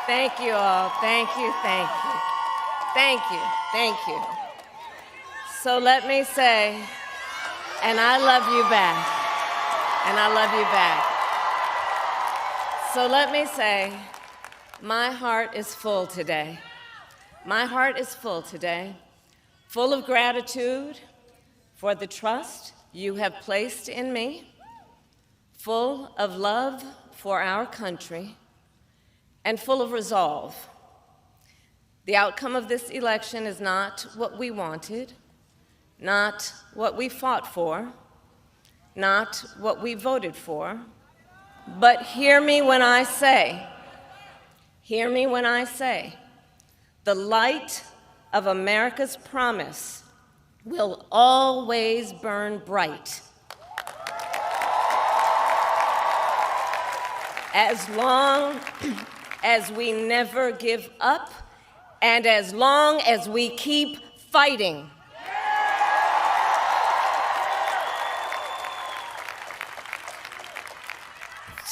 Thank you all. Thank you, thank you. Thank you, thank you. So let me say, and I love you back. And I love you back. So let me say, my heart is full today. My heart is full today, full of gratitude for the trust you have placed in me, full of love for our country, and full of resolve. The outcome of this election is not what we wanted, not what we fought for, not what we voted for, but hear me when I say, the light of America's promise will always burn bright. As long as we never give up, and as long as we keep fighting.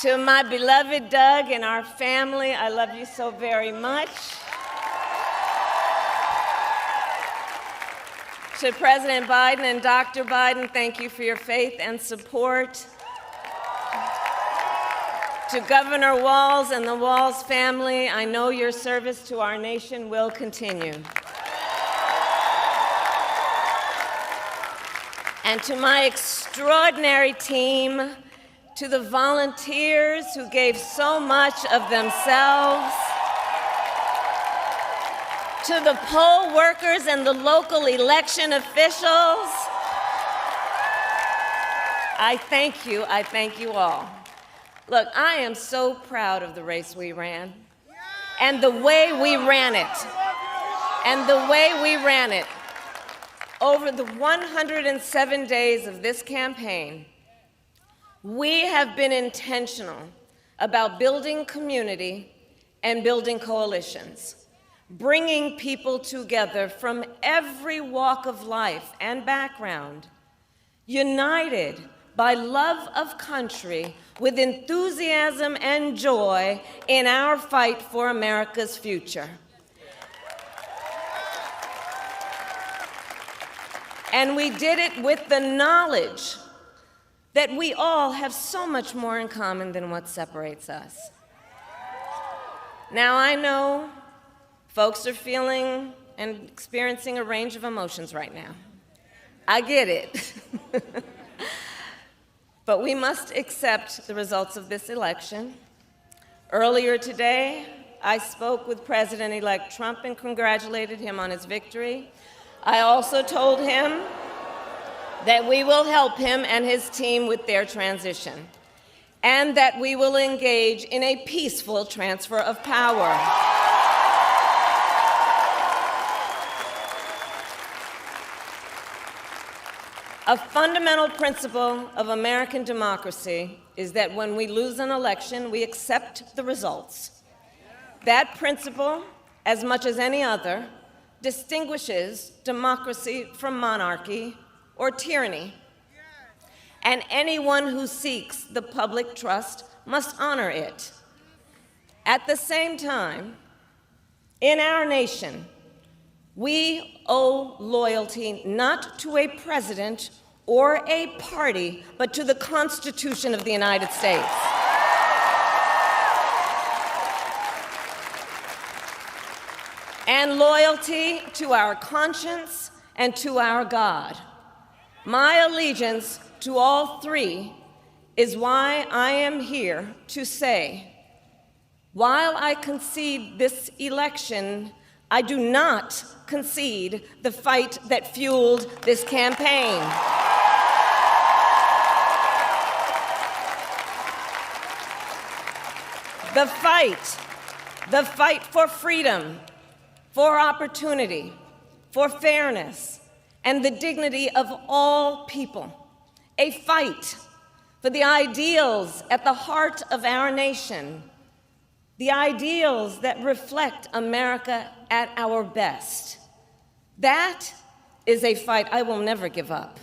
To my beloved Doug and our family, I love you so very much. To President Biden and Dr. Biden, thank you for your faith and support. To Governor Walz and the Walz family, I know your service to our nation will continue. And to my extraordinary team, to the volunteers who gave so much of themselves, to the poll workers and the local election officials, I thank you all. Look, I am so proud of the race we ran, and the way we ran it. Over the 107 days of this campaign, we have been intentional about building community and building coalitions, bringing people together from every walk of life and background, united by love of country with enthusiasm and joy in our fight for America's future. And we did it with the knowledge that we all have so much more in common than what separates us. Now, I know folks are feeling and experiencing a range of emotions right now. I get it. But we accept the results of this election. Earlier today, I spoke with President-elect Trump and congratulated him on his victory. I also told him that we will help him and his team with their transition, and that we will engage in a peaceful transfer of power. A fundamental principle of American democracy is that when we lose an election, we accept the results. That principle, as much as any other, distinguishes democracy from monarchy or tyranny. And anyone who seeks the public trust must honor it. At the same time, in our nation, we owe loyalty not to a president or a party, but to the Constitution of the United States. And loyalty to our conscience and to our God. My allegiance to all three is why I am here to say, while I concede this election, I do not concede the fight that fueled this campaign. The fight for freedom, for opportunity, for fairness, and the dignity of all people. A fight for the ideals at the heart of our nation, the ideals that reflect America at our best. That is a fight I will never give up.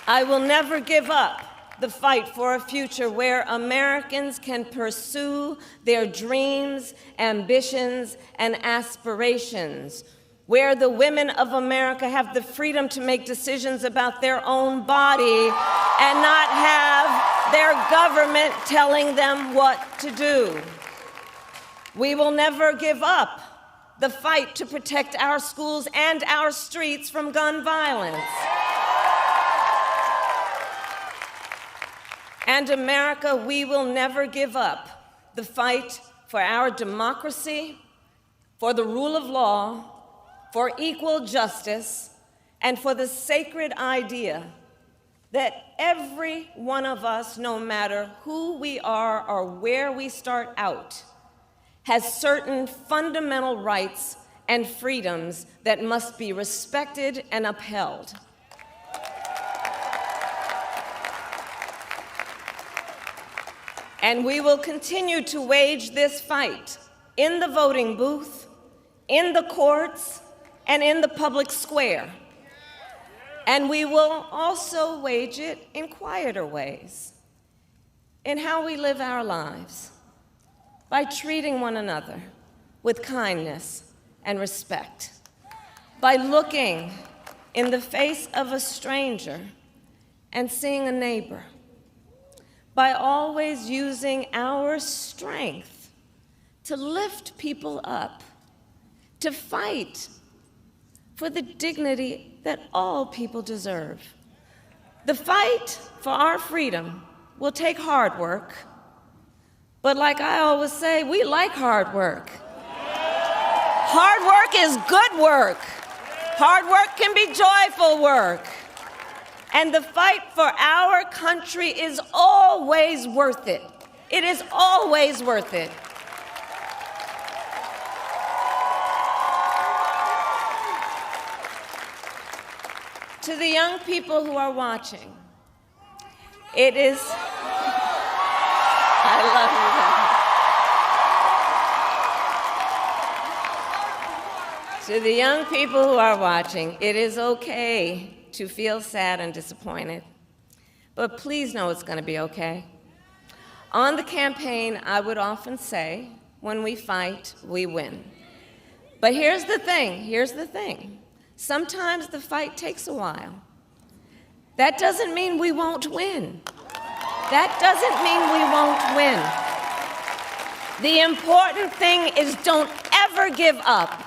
I will never give up the fight for a future where Americans can pursue their dreams, ambitions, and aspirations, where the women of America have the freedom to make decisions about their own body and not have their government telling them what to do. We will never give up the fight to protect our schools and our streets from gun violence. And America, we will never give up the fight for our democracy, for the rule of law, for equal justice, and for the sacred idea that every one of us, no matter who we are or where we start out, has certain fundamental rights and freedoms that must be respected and upheld. And we will continue to wage this fight in the voting booth, in the courts, and in the public square. And we will also wage it in quieter ways, in how we live our lives, by treating one another with kindness and respect, by looking in the face of a stranger and seeing a neighbor, by always using our strength to lift people up, to fight for the dignity that all people deserve. The fight for our freedom will take hard work, but like I always say, we like hard work. Hard work is good work. Hard work can be joyful work. And the fight for our country is always worth it. It is always worth it. To the young people who are watching, it is, I love you. To the young people who are watching, it is okay to feel sad and disappointed, but please know it's going to be okay. On the campaign, I would often say, when we fight, we win. But here's the thing. Sometimes the fight takes a while. That doesn't mean we won't win. That doesn't mean we won't win. The important thing is don't ever give up.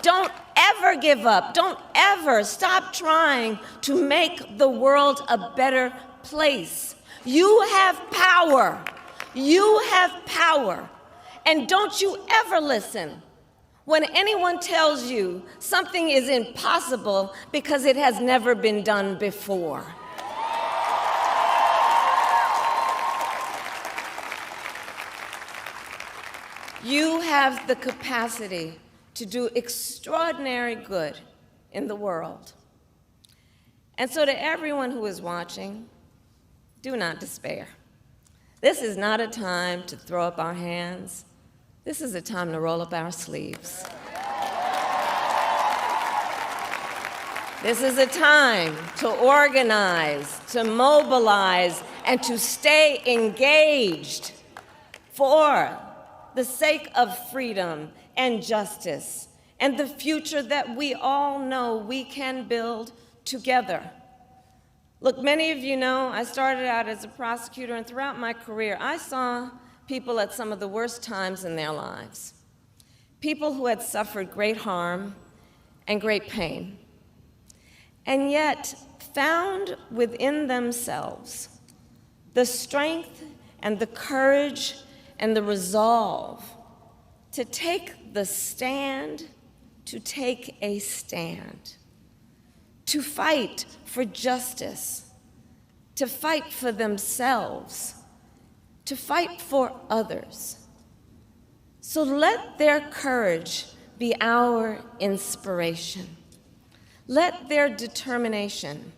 Don't ever give up. Don't ever stop trying to make the world a better place. You have power. You have power. And don't you ever listen when anyone tells you something is impossible because it has never been done before. You have the capacity to do extraordinary good in the world. And so to everyone who is watching, do not despair. This is not a time to throw up our hands. This is a time to roll up our sleeves. This is a time to organize, to mobilize, and to stay engaged for the sake of freedom and justice and the future that we all know we can build together. Look, many of you know I started out as a prosecutor, and throughout my career, I saw people at some of the worst times in their lives. People who had suffered great harm and great pain, and yet found within themselves the strength and the courage and the resolve to take the stand, to take a stand, to fight for justice, to fight for themselves, to fight for others. So let their courage be our inspiration. Let their determination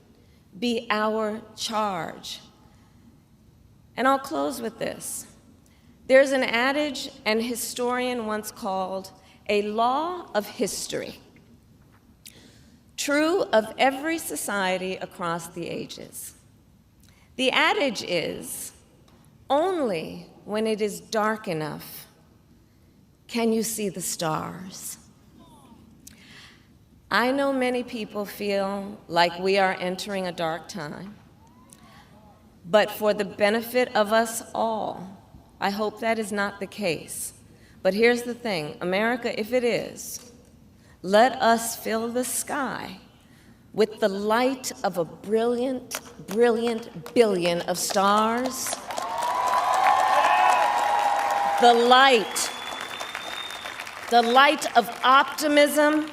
be our charge. And I'll close with this. There's an adage an historian once called a law of history, true of every society across the ages. The adage is, only when it is dark enough can you see the stars. I know many people feel like we are entering a dark time, but for the benefit of us all, I hope that is not the case. But here's the thing, America, if it is, let us fill the sky with the light of a brilliant, brilliant billion of stars. The light of optimism,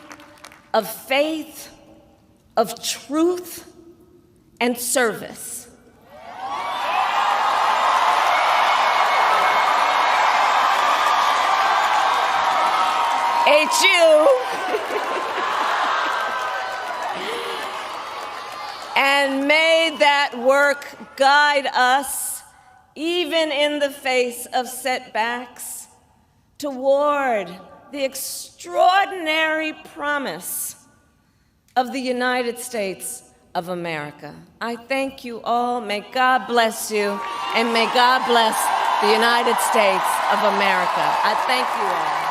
of faith, of truth, and service. HU. And may that work guide us, even in the face of setbacks, toward the extraordinary promise of the United States of America. I thank you all. May God bless you, and may God bless the United States of America. I thank you all.